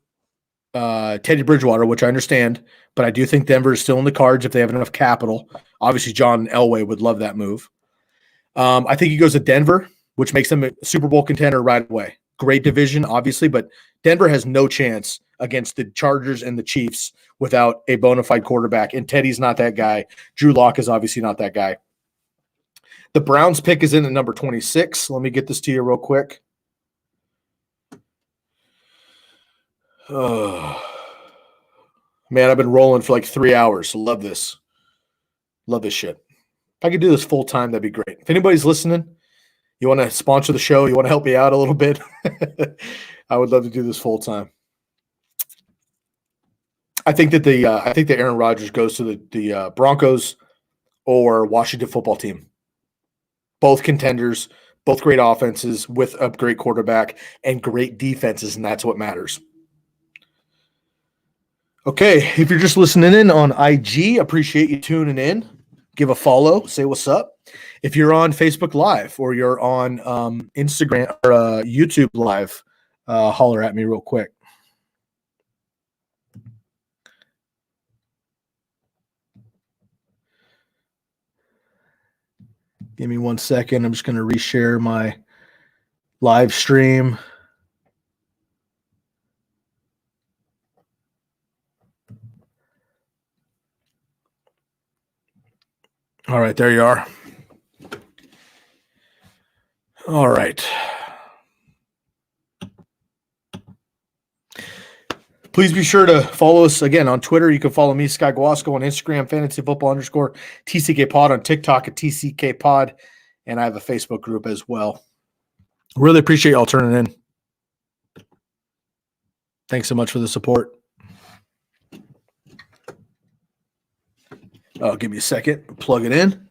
Teddy Bridgewater, which I understand, but I do think Denver is still in the cards if they have enough capital. Obviously, John Elway would love that move. I think he goes to Denver, which makes them a Super Bowl contender right away. Great division, obviously, but Denver has no chance against the Chargers and the Chiefs without a bona fide quarterback, and Teddy's not that guy. Drew Lock is obviously not that guy. The Browns pick is in at number 26. Let me get this to you real quick. Oh, man, I've been rolling for like 3 hours. Love this. Love this shit. If I could do this full time, that'd be great. If anybody's listening, you want to sponsor the show, you want to help me out a little bit, I would love to do this full time. I think that Aaron Rodgers goes to the Broncos or Washington football team. Both contenders, both great offenses with a great quarterback and great defenses, and that's what matters. Okay, if you're just listening in on IG, appreciate you tuning in. Give a follow, say what's up. If you're on Facebook Live or you're on Instagram or YouTube Live, holler at me real quick. Give me 1 second. I'm just going to reshare my live stream. All right, there you are. All right. Please be sure to follow us again on Twitter. You can follow me, Sky Guasco, on Instagram, fantasyfootball_TCK pod, on TikTok at TCK pod, and I have a Facebook group as well. Really appreciate y'all turning in. Thanks so much for the support. Give me a second. Plug it in.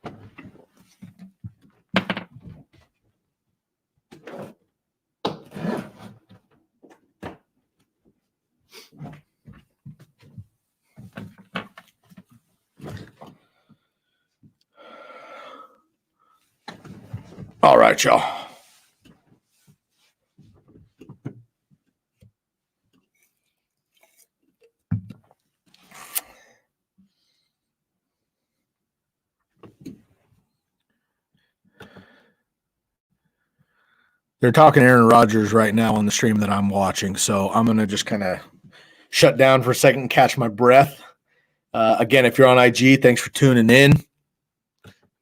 All right, y'all. They're talking Aaron Rodgers right now on the stream that I'm watching, so I'm going to just kind of shut down for a second and catch my breath. Again, if you're on IG, thanks for tuning in.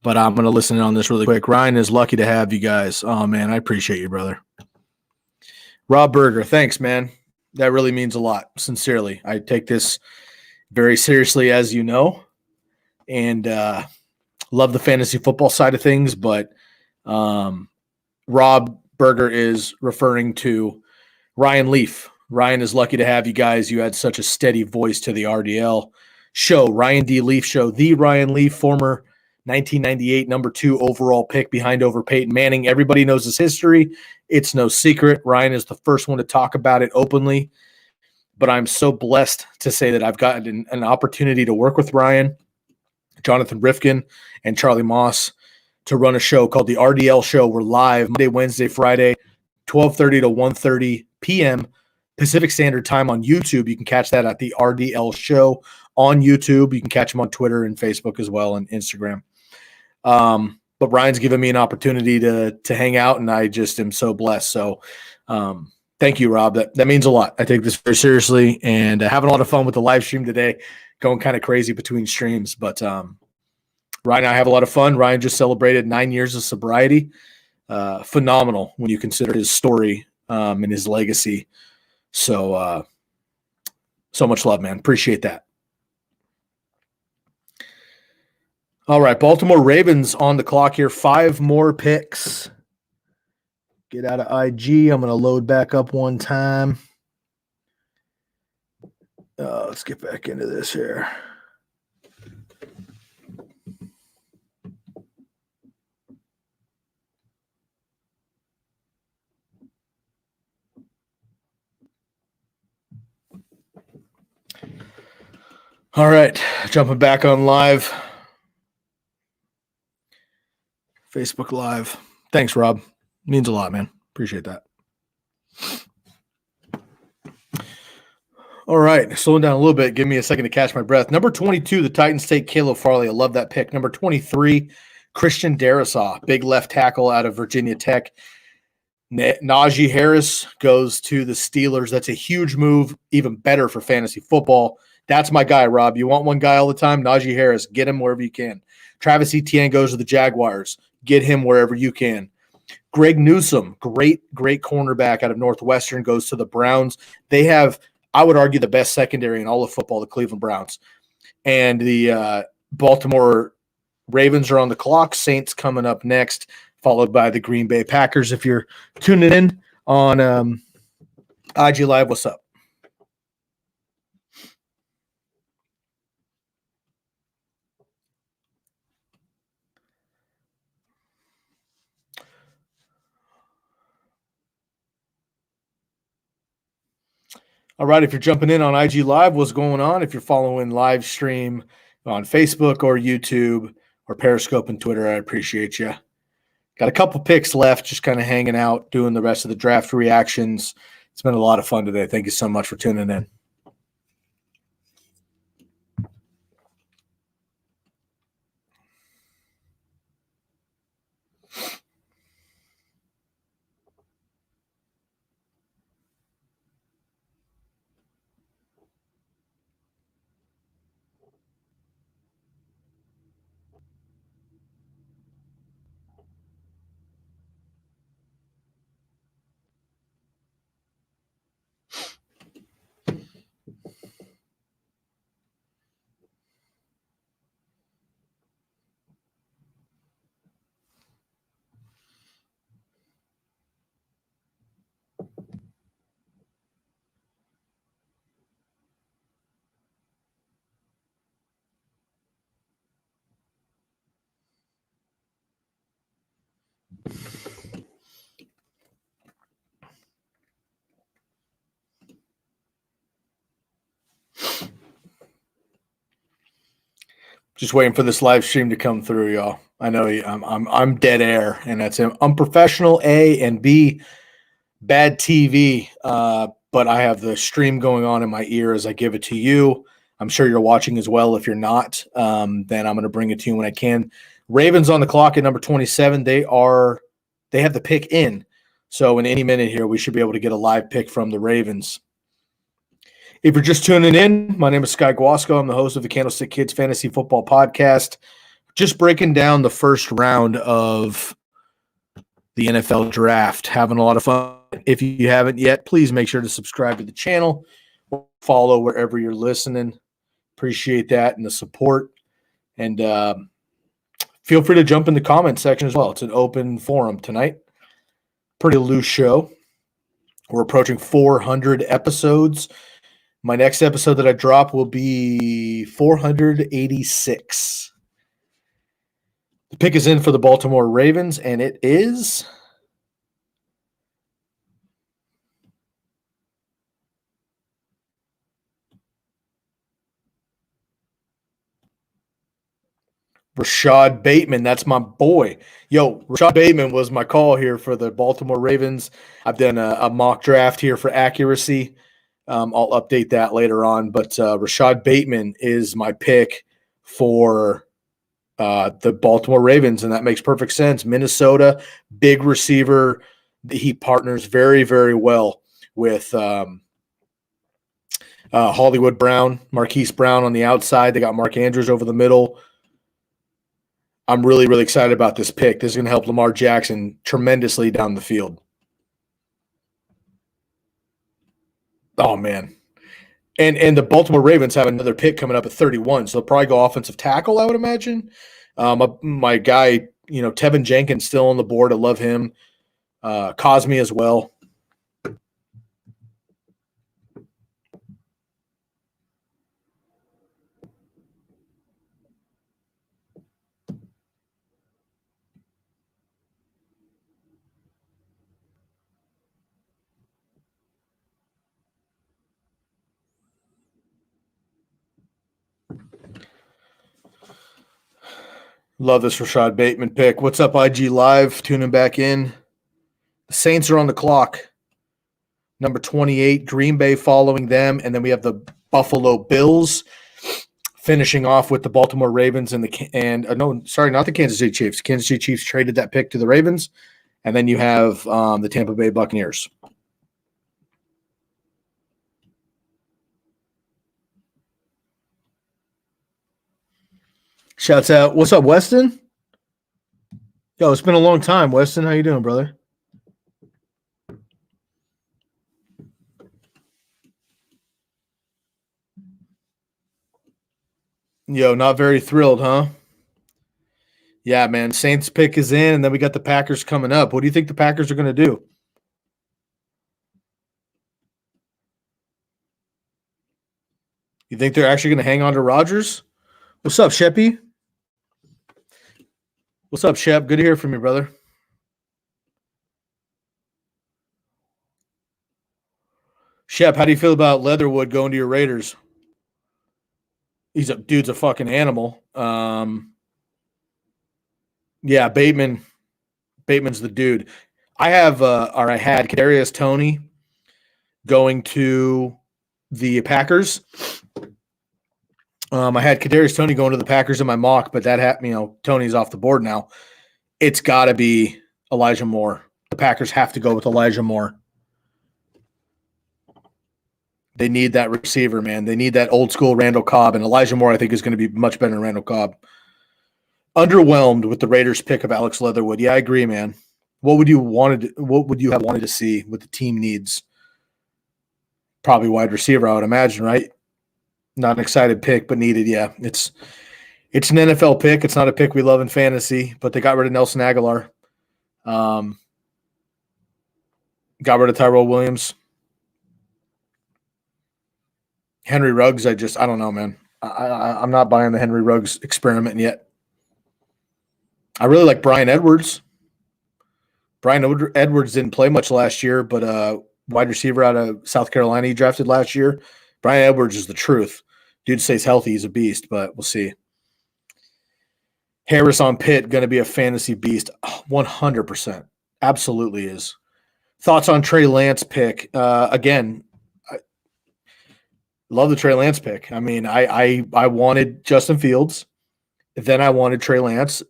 But I'm going to listen in on this really quick. Ryan is lucky to have you guys. Oh, man, I appreciate you, brother. Rob Berger, thanks, man. That really means a lot, sincerely. I take this very seriously, as you know, and love the fantasy football side of things, but Rob Berger is referring to Ryan Leaf. Ryan is lucky to have you guys. You had such a steady voice to the RDL show, Ryan D. Leaf show. The Ryan Leaf, former 1998 number 2 overall pick behind over Peyton Manning. Everybody knows his history. It's no secret. Ryan is the first one to talk about it openly. But I'm so blessed to say that I've gotten an opportunity to work with Ryan, Jonathan Rifkin, and Charlie Moss to run a show called the RDL Show. We're live Monday, Wednesday, Friday, 12:30 to 1:30 p.m. Pacific Standard Time on YouTube. You can catch that at the RDL Show on YouTube. You can catch them on Twitter and Facebook as well, and Instagram. But Ryan's given me an opportunity to hang out, and I just am so blessed. So thank you, Rob. That means a lot. I take this very seriously, and having a lot of fun with the live stream today, going kind of crazy between streams. But Ryan and I have a lot of fun. Ryan just celebrated 9 years of sobriety. Phenomenal when you consider his story and his legacy. So much love, man. Appreciate that. All right, Baltimore Ravens on the clock here. 5 more picks. Get out of IG. I'm going to load back up one time. Let's get back into this here. All right, jumping back on live. Facebook Live. Thanks, Rob. Means a lot, man. Appreciate that. All right, slowing down a little bit. Give me a second to catch my breath. Number 22, the Titans take Caleb Farley. I love that pick. Number 23, Christian Darrisaw, big left tackle out of Virginia Tech. Najee Harris goes to the Steelers. That's a huge move, even better for fantasy football. That's my guy, Rob. You want one guy all the time? Najee Harris. Get him wherever you can. Travis Etienne goes to the Jaguars. Get him wherever you can. Greg Newsome, great cornerback out of Northwestern, goes to the Browns. They have, I would argue, the best secondary in all of football, the Cleveland Browns. And the Baltimore Ravens are on the clock. Saints coming up next, followed by the Green Bay Packers. If you're tuning in on IG Live, what's up? All right, if you're jumping in on IG Live, what's going on? If you're following live stream on Facebook or YouTube or Periscope and Twitter, I appreciate you. Got a couple picks left, just kind of hanging out, doing the rest of the draft reactions. It's been a lot of fun today. Thank you so much for tuning in. Just waiting for this live stream to come through, y'all. I know I'm dead air, and that's unprofessional A, and B, bad TV. But I have the stream going on in my ear as I give it to you. I'm sure you're watching as well. If you're not, then I'm going to bring it to you when I can. Ravens on the clock at number 27. They have the pick in. So in any minute here, we should be able to get a live pick from the Ravens. If you're just tuning in, my name is Sky Guasco. I'm the host of the Candlestick Kids Fantasy Football Podcast. Just breaking down the first round of the NFL Draft. Having a lot of fun. If you haven't yet, please make sure to subscribe to the channel. Follow wherever you're listening. Appreciate that and the support. And feel free to jump in the comment section as well. It's an open forum tonight. Pretty loose show. We're approaching 400 episodes. My next episode that I drop will be 486. The pick is in for the Baltimore Ravens, and it is Rashad Bateman. That's my boy. Yo, Rashad Bateman was my call here for the Baltimore Ravens. I've done a mock draft here for accuracy. I'll update that later on. But Rashad Bateman is my pick for the Baltimore Ravens, and that makes perfect sense. Minnesota, big receiver. He partners very, very well with Hollywood Brown, Marquise Brown on the outside. They got Mark Andrews over the middle. I'm really, really excited about this pick. This is going to help Lamar Jackson tremendously down the field. Oh, man. And the Baltimore Ravens have another pick coming up at 31, so they'll probably go offensive tackle, I would imagine. My guy, Tevin Jenkins still on the board. I love him. Cosme as well. Love this Rashad Bateman pick. What's up, IG Live? Tuning back in. The Saints are on the clock. Number 28, Green Bay following them. And then we have the Buffalo Bills finishing off with the Baltimore Ravens not the Kansas City Chiefs. Kansas City Chiefs traded that pick to the Ravens. And then you have the Tampa Bay Buccaneers. Shouts out. What's up, Weston? Yo, it's been a long time. Weston, how you doing, brother? Yo, not very thrilled, huh? Yeah, man. Saints pick is in, and then we got the Packers coming up. What do you think the Packers are going to do? You think they're actually going to hang on to Rodgers? What's up, Sheppy? What's up, Shep? Good to hear from you, brother. Shep, how do you feel about Leatherwood going to your Raiders? Dude's a fucking animal. Yeah, Bateman's the dude. I had Kadarius Toney going to the Packers. I had Kadarius Toney going to the Packers in my mock, but that happened. Toney's off the board now. It's got to be Elijah Moore. The Packers have to go with Elijah Moore. They need that receiver, man. They need that old school Randall Cobb, and Elijah Moore, I think, is going to be much better than Randall Cobb. Underwhelmed with the Raiders' pick of Alex Leatherwood. Yeah, I agree, man. What would you have wanted to see what the team needs? Probably wide receiver, I would imagine, right? Not an excited pick, but needed. Yeah, it's an NFL pick. It's not a pick we love in fantasy, but they got rid of Nelson Aguilar. Got rid of Tyrell Williams. Henry Ruggs, I don't know, man. I'm not buying the Henry Ruggs experiment yet. I really like Brian Edwards. Brian Edwards didn't play much last year, but wide receiver out of South Carolina he drafted last year. Brian Edwards is the truth. Dude stays healthy. He's a beast, but we'll see. Harris on Pitt, going to be a fantasy beast. 100%. Absolutely is. Thoughts on Trey Lance pick? Again, I love the Trey Lance pick. I mean, I wanted Justin Fields. Then I wanted Trey Lance.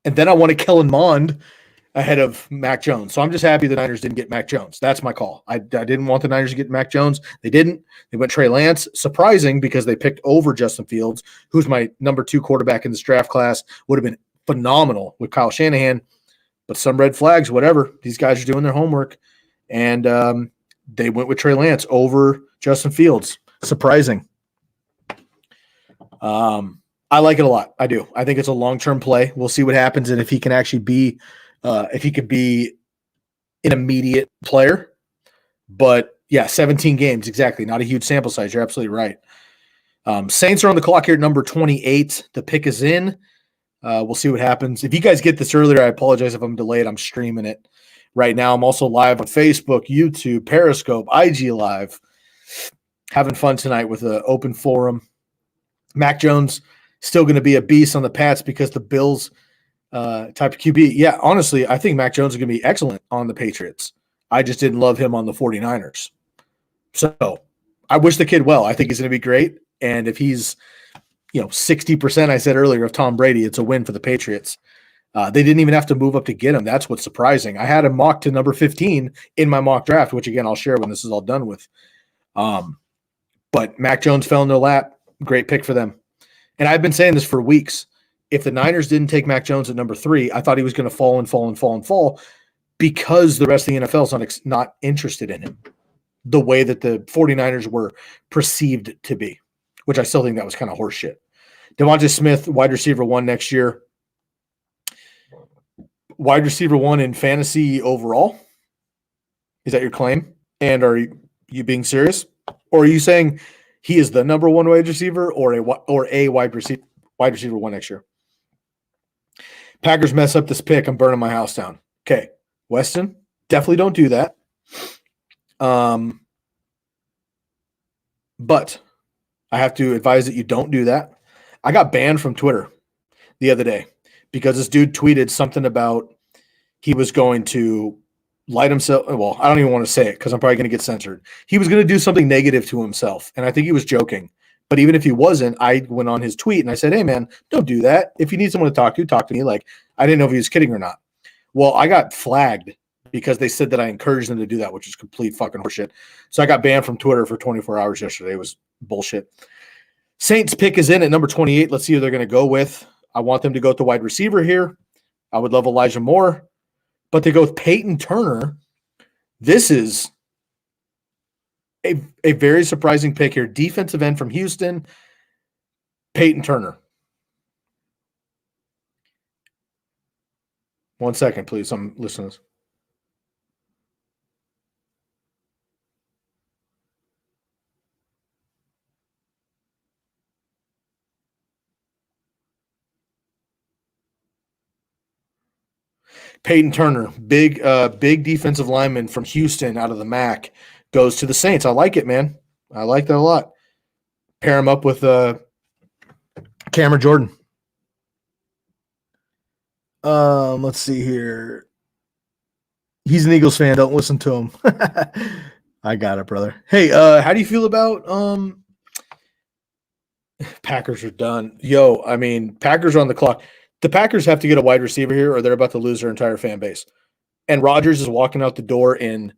And then I wanted Kellen Mond. ahead of Mac Jones. So I'm just happy the Niners didn't get Mac Jones. That's my call. I didn't want the Niners to get Mac Jones. They didn't. They went Trey Lance. Surprising because they picked over Justin Fields, who's my number 2 quarterback in this draft class. Would have been phenomenal with Kyle Shanahan. But some red flags, whatever. These guys are doing their homework. And they went with Trey Lance over Justin Fields. Surprising. I like it a lot. I do. I think it's a long-term play. We'll see what happens and if he can actually be if he could be an immediate player. But yeah, 17 games, exactly. Not a huge sample size. You're absolutely right. Saints are on the clock here at number 28. The pick is in. We'll see what happens. If you guys get this earlier, I apologize if I'm delayed. I'm streaming it right now. I'm also live on Facebook, YouTube, Periscope, IG Live. Having fun tonight with an open forum. Mac Jones still going to be a beast on the Pats because the Bills type of QB. Yeah, honestly, I think Mac Jones is going to be excellent on the Patriots. I just didn't love him on the 49ers. So I wish the kid well. I think he's going to be great. And if he's, 60%, I said earlier, of Tom Brady, it's a win for the Patriots. They didn't even have to move up to get him. That's what's surprising. I had him mocked to number 15 in my mock draft, which, again, I'll share when this is all done with. But Mac Jones fell in their lap. Great pick for them. And I've been saying this for weeks. If the Niners didn't take Mac Jones at number 3, I thought he was going to fall because the rest of the NFL is not interested in him the way that the 49ers were perceived to be, which I still think that was kind of horseshit. Devontae Smith, wide receiver 1 next year. Wide receiver 1 in fantasy overall? Is that your claim? And are you being serious? Or are you saying he is the number 1 wide receiver or a wide receiver 1 next year? Packers mess up this pick. I'm burning my house down. Okay, Weston, definitely don't do that. But I have to advise that you don't do that. I got banned from Twitter the other day because this dude tweeted something about he was going to light himself. Well, I don't even want to say it because I'm probably going to get censored. He was going to do something negative to himself, and I think he was joking. But even if he wasn't, I went on his tweet and I said, hey, man, don't do that. If you need someone to talk to me. Like, I didn't know if he was kidding or not. Well, I got flagged because they said that I encouraged them to do that, which is complete fucking horseshit. So I got banned from Twitter for 24 hours yesterday. It was bullshit. Saints pick is in at number 28. Let's see who they're going to go with. I want them to go with the wide receiver here. I would love Elijah Moore. But they go with Peyton Turner. This is a very surprising pick here. Defensive end from Houston, Peyton Turner. 1 second, please. I'm listening to this. Peyton Turner, big defensive lineman from Houston out of the MAC, goes to the Saints. I like it, man. I like that a lot. Pair him up with Cameron Jordan. Let's see here. He's an Eagles fan. Don't listen to him. I got it, brother. Hey, how do you feel about Packers are done? Yo, I mean, Packers are on the clock. The Packers have to get a wide receiver here or they're about to lose their entire fan base. And Rodgers is walking out the door in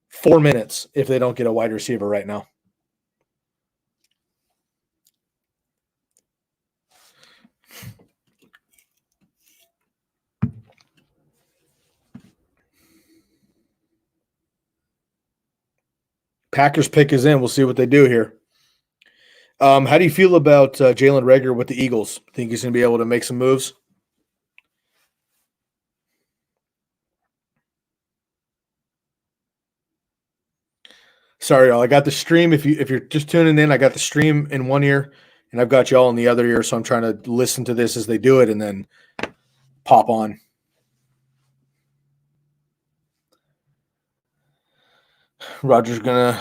4 minutes if they don't get a wide receiver right now. Packers pick is in. We'll see what they do here. How do you feel about Jalen Reagor with the Eagles? Think he's going to be able to make some moves? Sorry, y'all. I got the stream. If you're just tuning in, I got the stream in one ear, and I've got y'all in the other ear. So I'm trying to listen to this as they do it, and then pop on. Roger's gonna.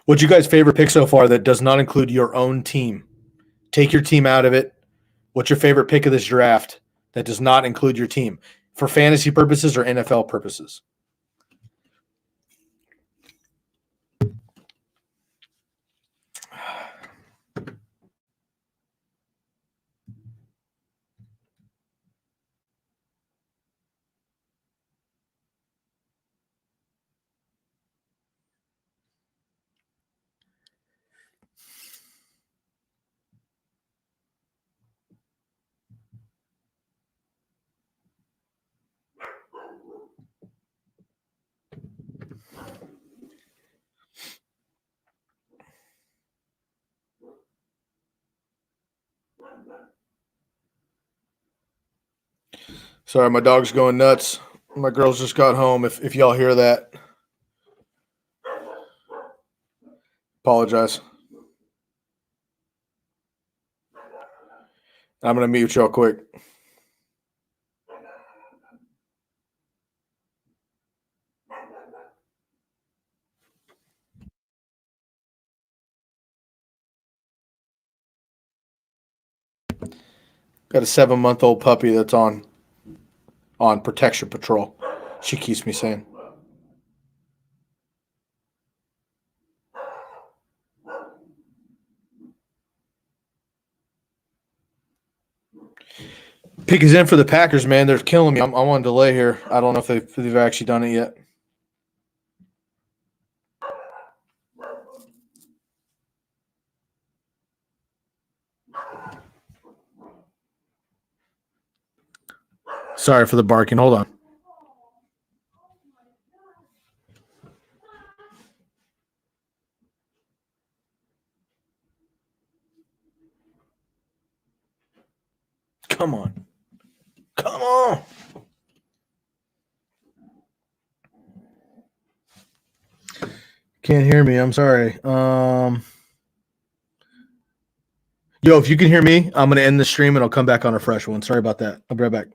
What's your guys' favorite pick so far that does not include your own team? Take your team out of it. What's your favorite pick of this draft that does not include your team for fantasy purposes or NFL purposes? Sorry, my dog's going nuts. My girls just got home. If y'all hear that, apologize. I'm going to mute y'all quick. Got a 7-month-old puppy that's on protection patrol. She keeps me sane. Pick is in for the Packers, man. They're killing me. I'm on delay here. I don't know if they've actually done it yet. Sorry for the barking. Hold on. Come on. Come on. Can't hear me. I'm sorry. Yo, if you can hear me, I'm going to end the stream and I'll come back on a fresh one. Sorry about that. I'll be right back.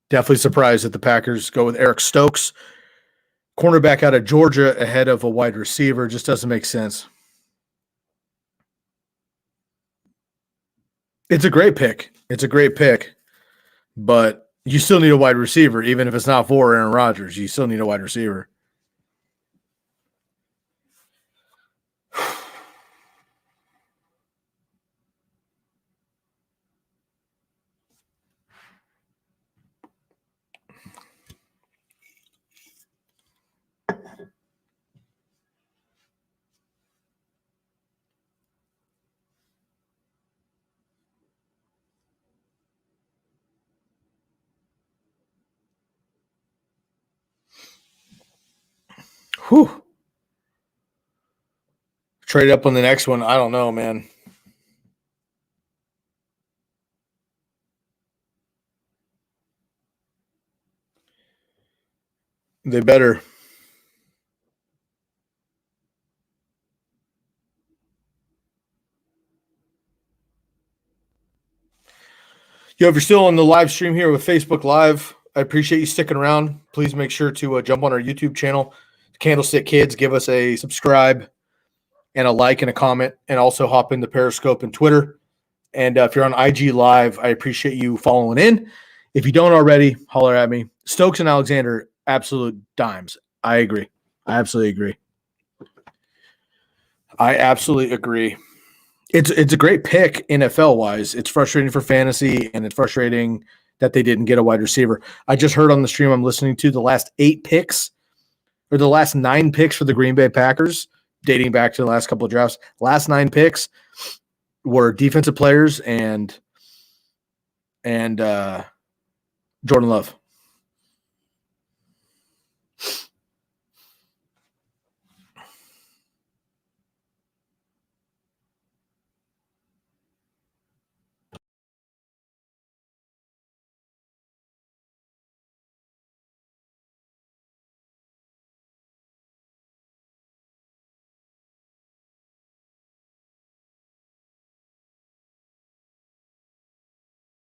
Definitely surprised that the Packers go with Eric Stokes, cornerback out of Georgia, ahead of a wide receiver. Just doesn't make sense. It's a great pick. But you still need a wide receiver, even if it's not for Aaron Rodgers. You still need a wide receiver. Whew. Trade up on the next one. I don't know, man. They better. Yo, if you're still on the live stream here with Facebook Live, I appreciate you sticking around. Please make sure to jump on our YouTube channel, Candlestick Kids. Give us a subscribe and a like and a comment, and also hop into Periscope and Twitter. And if you're on IG Live, I appreciate you following in. If you don't already, holler at me. Stokes and Alexander, absolute dimes. I agree. I absolutely agree. It's a great pick NFL wise. It's frustrating for fantasy, and it's frustrating that they didn't get a wide receiver. I just heard on the stream I'm listening to the last 8 picks or the last 9 picks for the Green Bay Packers dating back to the last couple of drafts. Last 9 picks were defensive players and Jordan Love.